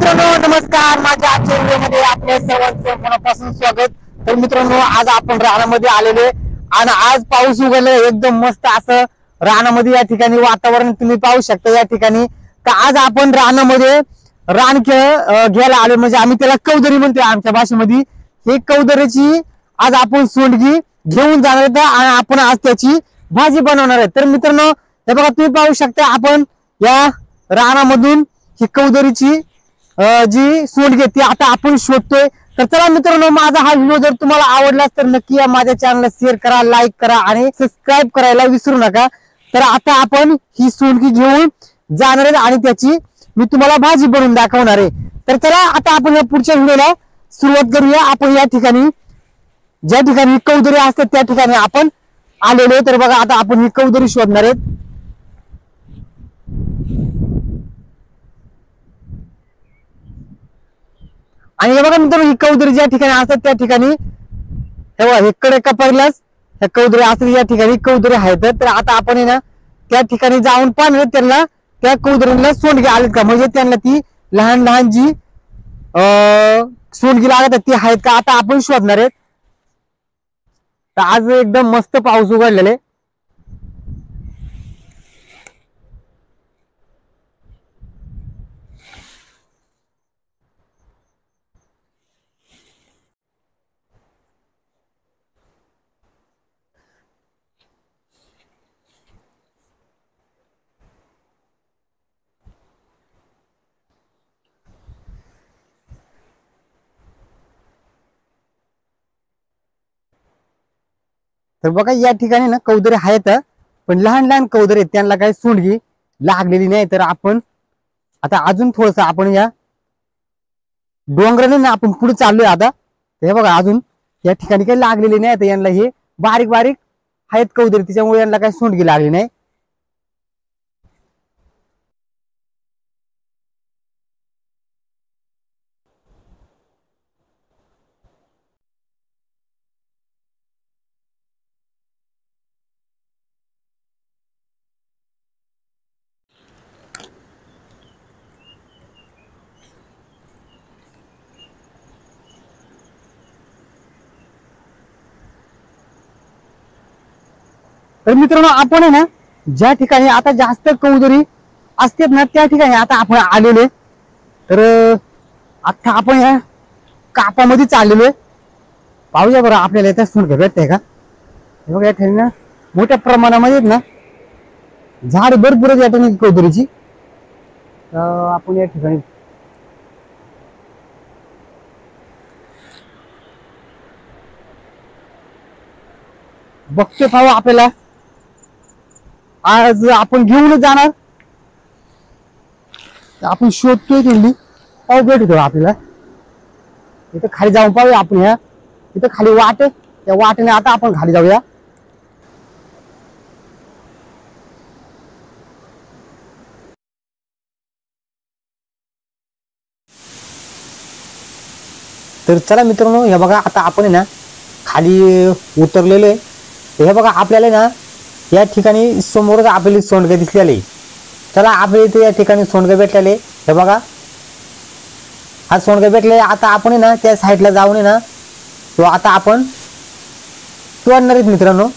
मित्रांनो नमस्कार, माझ्या आजच्या व्हिडिओमध्ये आपल्या सर्वांचं मनापासून स्वागत। तर मित्रांनो आज आपण रानामध्ये आलेलो आणि आज पाऊस उघडला, एकदम मस्त असं रानामध्ये या ठिकाणी वातावरण तुम्ही पाहू शकता या ठिकाणी। तर आज आपण रानामध्ये रानखेळ घ्यायला आलो, म्हणजे आम्ही त्याला कौदरी म्हणतोय आमच्या भाषेमध्ये। हे कौदरीची आज आपण सोंडगी घेऊन जाणार आहेत आणि आपण आज त्याची भाजी बनवणार आहे। तर मित्रांनो हे बघा, तुम्ही पाहू शकता आपण या रानामधून ही कौदरीची जी सोंडगी ती आता आपण शोधतोय। तर चला मित्रांनो, माझा हा व्हिडिओ जर तुम्हाला आवडलास तर नक्की या माझ्या चॅनलला शेअर करा, लाईक करा आणि सबस्क्राईब करायला विसरू नका। तर आता आपण ही सोंडगी घेऊन जाणार आहे आणि त्याची मी तुम्हाला भाजी बनवून दाखवणार आहे। तर चला आता आपण या पुढच्या व्हिडिओला सुरुवात करूया। आपण या ठिकाणी ज्या ठिकाणी कौदरी असते त्या ठिकाणी आपण आलेलो। तर बघा आता आपण ही कौदरी शोधणार आहेत। आणि हे बघा मित्रांनो, ही कौदरी ज्या ठिकाणी असतात त्या ठिकाणी हे कडे कपारीलाच ह्या कौदरी असतात, या ठिकाणी कौदरी आहेत। तर आता आपण ना त्या ठिकाणी जाऊन पाहणार त्यांना त्या कौदरीला सोंडगी आलीत का, म्हणजे त्यांना ती लहान लहान जी सोंडगी लागत ती आहेत का आता आपण शोधणार आहेत। तर आज एकदम मस्त पाऊस उघडलेले। तर बघा या ठिकाणी ना कौदरी आहेत, पण लहान लहान कौदरी आहेत, त्यांना काही सोंडगी लागलेली नाही। तर आपण आता अजून थोडस आपण या डोंगराने ना आपण पुढे चाललोय आता। हे बघा अजून या ठिकाणी काही लागलेली नाही, तर यांना हे बारीक बारीक आहेत कौदरी, त्याच्यामुळे यांना काही सोंडगी लागली नाही। तर मित्रांनो आपण आहे ना ज्या ठिकाणी आता जास्त कौदरी असतात ना त्या ठिकाणी आता आपण आलेले। तर आता आपण या कापामध्ये चाललेलो आहे। पाहूया बरं आपल्याला इथे सोंडगी भेटते का। हे बघा या ठिकाणी ना मोठ्या प्रमाणामध्ये ना झाड भरपूर या ठिकाणी कौदरीची। आपण या ठिकाणी बघते पाहू, आपल्याला आज आपण घेऊनच जाणार। आपण शोधतोय दिल्ली पाहू भेटतो आपल्याला। इथं खाली जाऊन पाहूया आपण, ह्या इथं खाली वाट आहे, त्या वाटेने आता आपण खाली जाऊया। तर चला मित्रांनो, हे बघा आता आपण ना खाली उतरलेलो आहे। हे बघा आपल्याला ना या ठिकाणी समोरच आपली सोंडगे दिसलेले। चला आपल्या इथे या ठिकाणी सोंडगे भेटलेले। हे बघा हा सोंडगे भेटले। आता आपण ना त्या साईडला जाऊन ना तो आता आपण तोडणार आहेत मित्रांनो।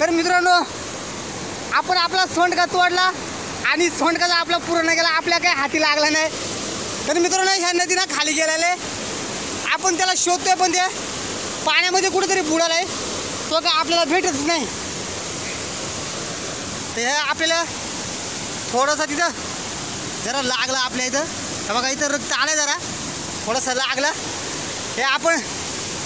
तर मित्रांनो आपण आपला सोंडका तोडला आणि सोंडका आपला पूर्ण गेला, आपल्या काही हाती लागला नाही. तर मित्रांनो ह्या नदीनं खाली गेलेले आपण त्याला शोधतोय पण ते पाण्यामध्ये कुठेतरी बुडालाय, तो का आपल्याला भेटतच नाही. तर हे आपल्याला थोडासा तिथं जरा लागला आपल्या इथं, बघा इथं रक्त आलं जरा थोडंसं लागला. हे आपण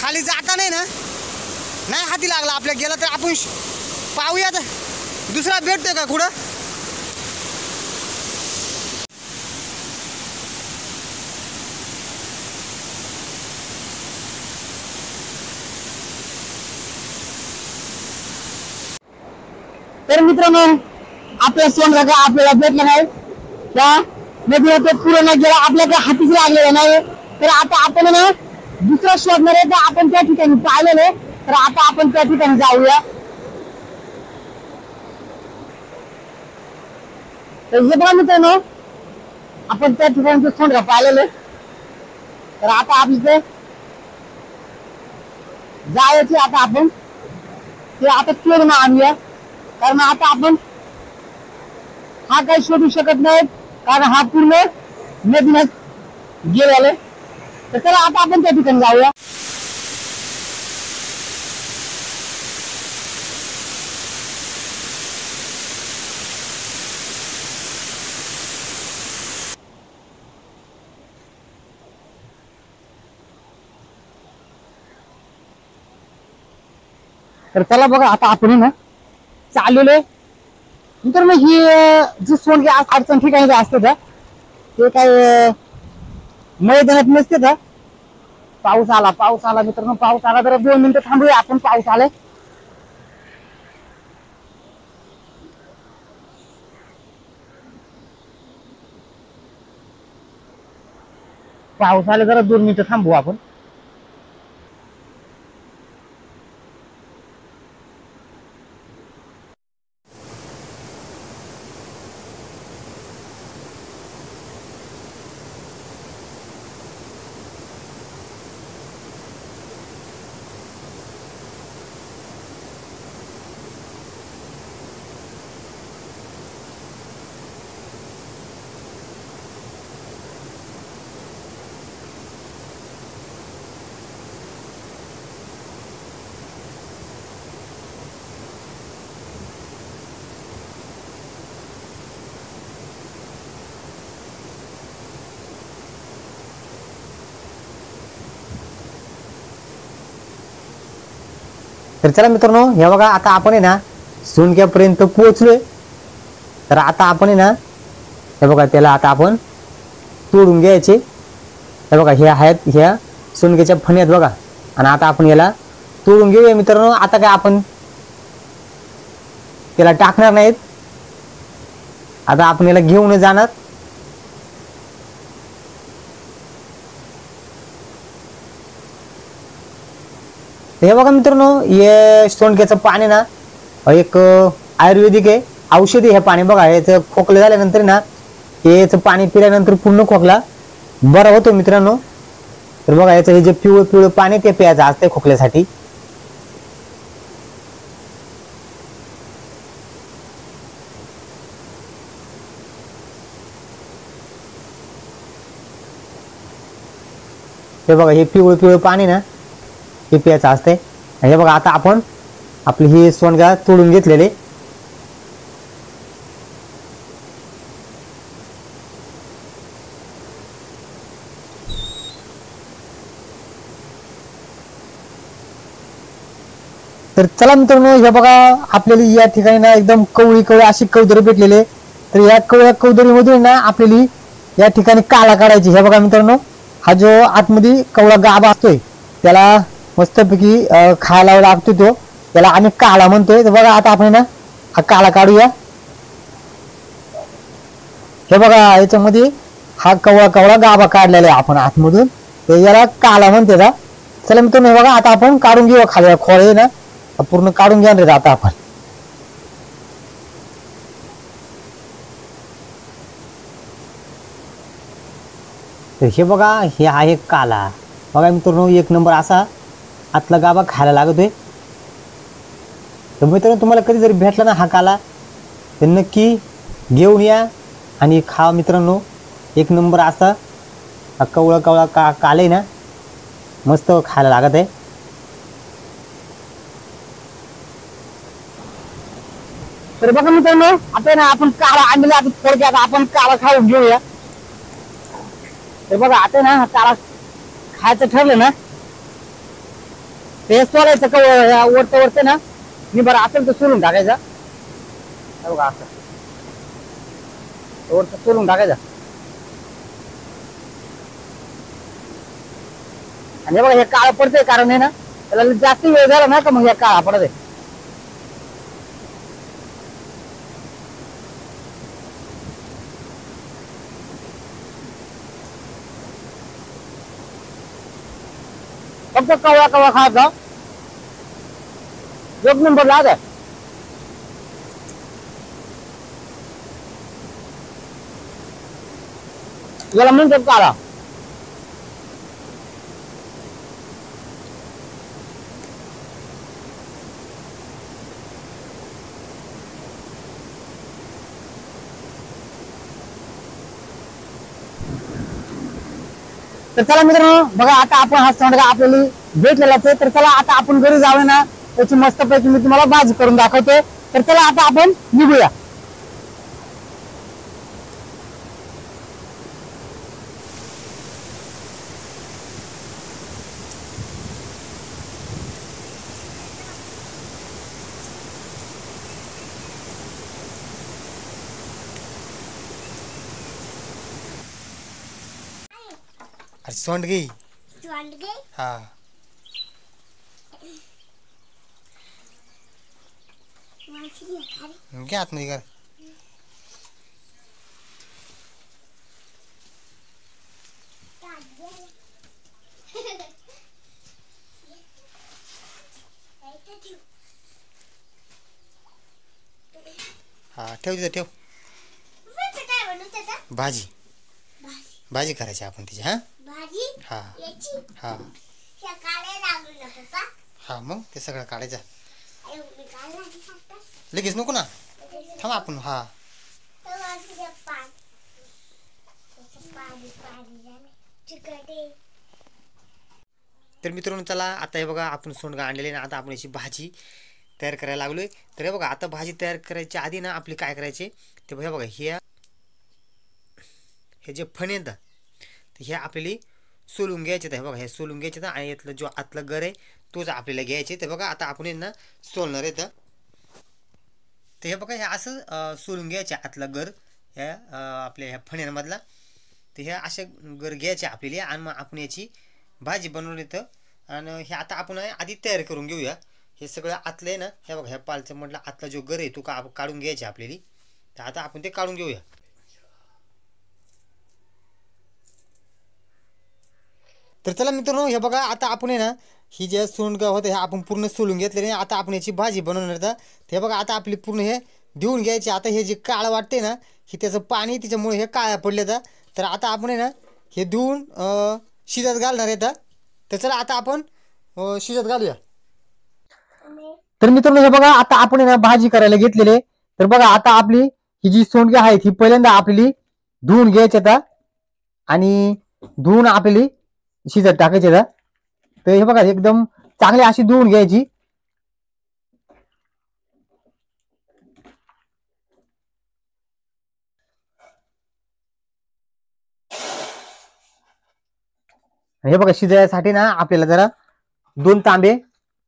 खाली जाता नाही हाती लागला आपल्या, गेला तर आपण पाहूयात दुसरा भेटतोय का कुठं. तर मित्रांनो आपल्या सोंडका काय आपल्याला भेटलं नाही, त्या नदीला तो पूर्ण गेला, आपल्या काही हातीच लागलेला नाही. तर आता आपण ना दुसरा शोधणार आहे, तर आपण त्या ठिकाणी पाहिलेले. तर आता आपण त्या ठिकाणी जाऊया. तर हे बघा मित्रांनो आपण त्या ठिकाणी सोंडका पाहिलेले. तर आता आपली जायचे, आता आपण ते आता शोधून आणूया. कारण आता आपण हा काही शोधू शकत नाही, कारण हा पूर्ण नदीनं गेलेला. तर चला आता आपण त्या ठिकाणी जाऊया. तर चला बघा आता आपण ना चाललेलो आहे. नंतर मग ही जी सोंडकी अडचण ठिकाणी असते का ते काय मैदानात नसते का. पाऊस आला मित्रांनो, पाऊस आला. तर 2 मिनिटं थांबूया आपण, पाऊस आलाय. पाऊस आला जरा 2 मिनिटं थांबू आपण. तर चला मित्रांनो हे बघा आता आपण आहे ना सोंडक्यापर्यंत पोहोचलोय. तर आता आपण आहे ना हे बघा त्याला आता आपण तोडून घ्यायचे. हे बघा हे आहेत ह्या सोंडक्याच्या फण्यात बघा, आणि आता आपण याला तोडून घेऊया मित्रांनो. आता काय आपण त्याला टाकणार नाहीत, आता आपण याला घेऊन जाणार. हे बघा मित्रांनो हे सोंडक्याचं पाणी ना एक आयुर्वेदिक आहे, औषधी हे पाणी. बघा याचं खोकलं झाल्यानंतर ना याचं पाणी पिल्यानंतर पूर्ण खोकला बरा होतो मित्रांनो. तर बघा याचं हे जे पिवळं पिवळं पाणी ते प्यायचं असते खोकल्यासाठी. हे बघा हे पिवळं पिवळं पाणी ना हे प्यायचं असते. हे बघा आता आपण आपली ही सोंडका तोडून घेतलेले. तर चला मित्रांनो हे बघा आपल्याला या ठिकाणी ना एकदम कवळी अशी कवदरी भेटलेले. तर या कवदरी मधून ना आपल्याला या ठिकाणी काला काढायची. हे बघा मित्रांनो हा जो आतमध्ये कवळा गाभा असतोय त्याला मस्तपैकी खायला लागतो, तो त्याला आम्ही काळा म्हणतोय. तर बघा आता आपण ना हा काळा काढूया. हे बघा याच्यामध्ये हा कवळा गाभा काढलेला आहे आपण आतमधून, ते याला काळा म्हणते का. चला मित्रांनो हे बघा आता आपण काढून घेऊ खाली खोळे ना पूर्ण काढून घ्या रे आता आपण. तर हे बघा हे आहे काला. बघा मित्रांनो 1 नंबर असा आतला गाभा खायला लागतोय. तर मित्रांनो तुम्हाला कधी जरी भेटला ना हा काला तर नक्की घेऊन या आणि खा मित्रांनो. एक नंबर असा हा कवळा कवळा काल आहे ना, मस्त खायला लागत आहे. तर बघा मित्रांनो आता ना आपण काला आणलेला, आता थोडक्यात आपण काला खाऊन घेऊया. तर बघा आता ना हा काला खायचं ठरलं ना ते सोलायचं का वरतं वरतं ना, मी बरं असेल तर सोलून टाकायचा. बघा असं वरतं सोलून टाकायचा. आणि बघा हे काळं पडतंय कारण आहे ना त्याला जास्त वेळ झाला ना का मग हे काळा पडत आहे. फक्त कवळा कवळा खायचा, एक नंबर लागत आहे. याला म्हणतात काळा. तर चला मित्रांनो बघा आता आपण हा सोंडगा आपल्याला भेटलेलाच आहे. तर चला आता आपण घरी जाऊया ना, त्याची मस्तपैकी मी तुम्हाला भाजी करून दाखवते. तर चला आता आपण निघूया. अरे सोंडगी हा घ्या आतमध्ये कर. हा ठेव तिथं ठेव. भाजी भाजी करायची आपण तिची. हा हा हा हा मग ते सगळं काढायचं लगेच नको ना, थांब आपण. हा तर मित्रांनो चला आता हे बघा आपण सोंडगा आणलेले ना, आता आपण याची भाजी तयार करायला लागलोय. तर हे बघा आता भाजी तयार करायच्या आधी ना आपले काय करायचे ते हे बघा, हे जे फण येतं तर हे आपल्याला सोलून घ्यायचे. हे बघा हे सोलून घ्यायचे तर, आणि यातलं जो आतलं गर आहे तोच आपल्याला घ्यायचे. तर बघा आता आपण यांना सोलणार आहे. तर हे बघा हे असं सोलून घ्यायचे आतलं गर ह्या आपल्या ह्या फण्यांमधला. तर हे असे गर घ्यायचे आपल्याला आणि मग आपण याची भाजी बनवली. तर आणि हे आता आपण आधी तयार करून घेऊया. हे सगळं आतलं आहे ना, हे बघा ह्या पालचं म्हटलं आतला जो गर आहे तो काढून घ्यायचे आपल्याला. तर आता आपण ते काढून घेऊया. तर चला मित्रांनो हे बघा आता आपण आहे ना ही जे सोंडगा होतं हे आपण पूर्ण सोलून घेतलेले. आता आपण याची भाजी बनवणार. तर हे बघा आता आपली पूर्ण हे धुवून घ्यायचे. आता हे जे काळं वाटते ना हे त्याचं पाणी त्याच्यामुळे हे काळ्या पडले. तर आता आपण आहे ना हे धुवून शिजत घालणार आहे. तर चला आता आपण शिजत घालूया. तर मित्रांनो हे बघा आता आपण आहे ना भाजी करायला घेतलेले. तर बघा आता आपली ही जी सोंडगी आहेत ही पहिल्यांदा आपली धुवून घ्यायची आता, आणि धुवून आपली शिजत टाकायचे. तर हे बघा एकदम चांगली अशी धुवून घ्यायची. हे बघा शिजायसाठी ना आपल्याला जरा 2 तांबे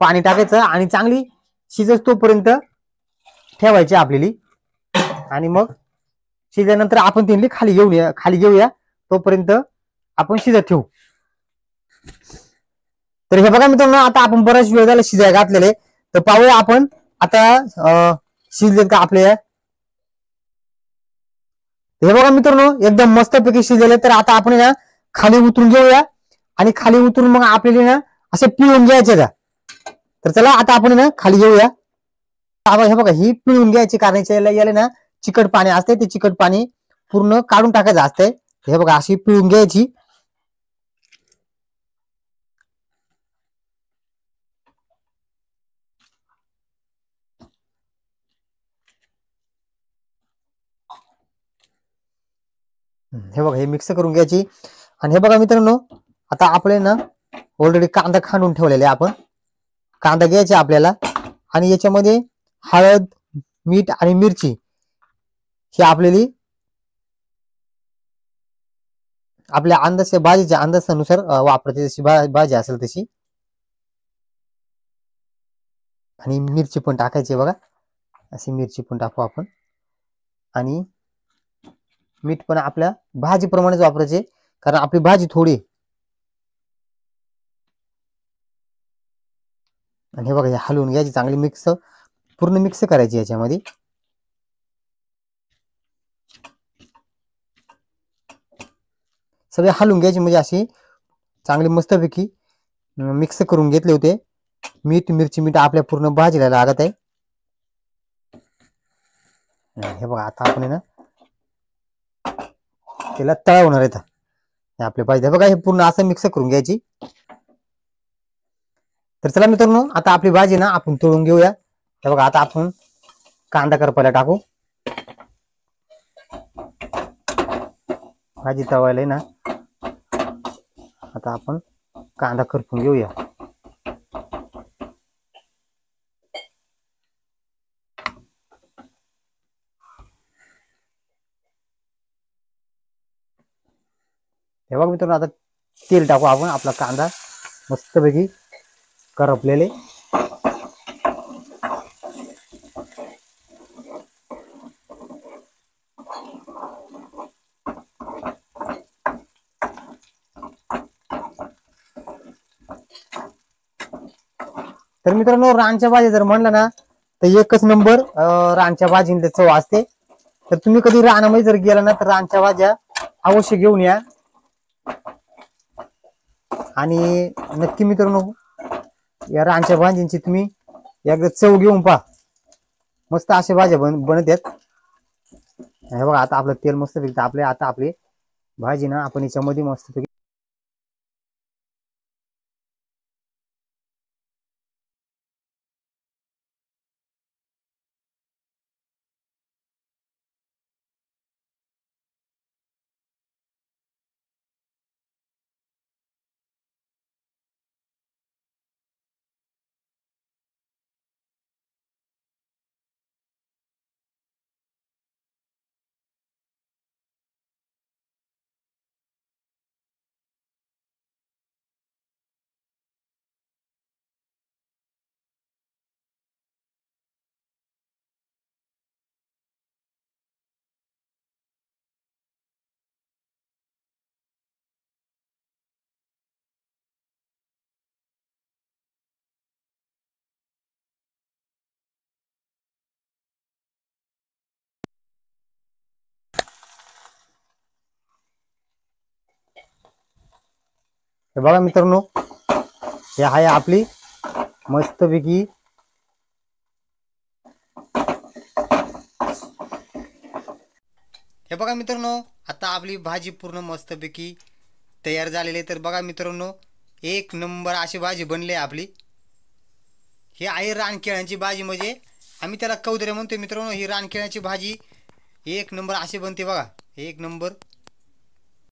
पाणी टाकायचं आणि चांगली शिजत तोपर्यंत ठेवायची आपल्याला. आणि मग शिजल्यानंतर आपण त्यांनी खाली घेऊया तोपर्यंत आपण शिजत ठेवू. तर हे बघा मित्रांनो आता आपण बराच वेळ झाला शिजायला घातलेले. तर पाहूया आपण आता शिजलेत का आपले. हे बघा मित्रांनो एकदम मस्तपैकी शिजलेले. तर आता आपण ना खाली उतरून घेऊया आणि खाली उतरून मग आपल्याला ना असे पिळून घ्यायचे का. तर चला आता आपण ना खाली घेऊया. हे बघा ही पिळून घ्यायची कारण याला ना चिकट पाणी असते. ते चिकट पाणी पूर्ण काढून टाकायचं असतंय. हे बघा अशी पिळून घ्यायची. हे बघा हे मिक्स करून घ्यायची. आणि हे बघा मित्रांनो, आता आपले ना ऑलरेडी कांदा खांडून ठेवलेला आहे. आपण कांदा घ्यायचा आपल्याला आणि याच्यामध्ये हळद, मीठ आणि मिरची ही आपल्या अंदाज भाजीच्या अंदाजानुसार वापरायची, जशी भाजी असेल तशी. आणि मिरची पण टाकायची बघा, अशी मिरची पण टाकू आपण. आणि मीठ पण आपल्या भाजीप्रमाणेच वापरायचे, कारण आपली भाजी थोडी. आणि हे बघा हे हलवून घ्यायची चांगली, पूर्ण मिक्स करायची याच्यामध्ये. सगळे हलवून घ्यायची, म्हणजे अशी चांगली मस्तपैकी मिक्स करून घेतले होते. मीठ मीठ आपल्या पूर्ण भाजीला लागत आहे. हे बघा आता आपण ना त्याला तळवणार आहे आपल्या भाजी. बघा हे पूर्ण असं मिक्स करून घ्यायची. तर चला मित्रांनो, आता आपली भाजी ना आपण तळून घेऊया. हे बघा आता आपण कांदा करपायला टाकू. भाजी तळवायला ना आता आपण कांदा करपून घेऊया. हे बघा मित्रांनो, आता तेल टाकू आपण. आपला कांदा मस्तपैकी करपलेले. तर मित्रांनो, रानच्या भाजी जर म्हणलं ना तर एकच नंबर रानच्या भाजीला चव असते. तर तुम्ही कधी रानामध्ये जर गेला ना तर रानच्या भाज्या अवश्य घेऊन या. आणि नक्की मित्रांनो, या रानच्या भाजींची तुम्ही एकदा चव घेऊन पहा. मस्त अशा भाज्या बनत आहेत. हे बघा आता आपलं तेल मस्त तापले. आता आपली भाजी ना आपण याच्यामध्ये मस्त हे बघा मित्रांनो, हे आहे आपली मस्तपैकी हे बघा मित्रांनो, आता आपली भाजी पूर्ण मस्तपैकी तयार झालेली आहे. तर बघा मित्रांनो, एक नंबर अशी भाजी बनली आहे आपली. ही आहे रानकेळ्यांची भाजी, म्हणजे आम्ही त्याला कौदरे म्हणतो मित्रांनो. ही रानकेळ्यांची भाजी एक नंबर अशी बनते बघा, एक नंबर.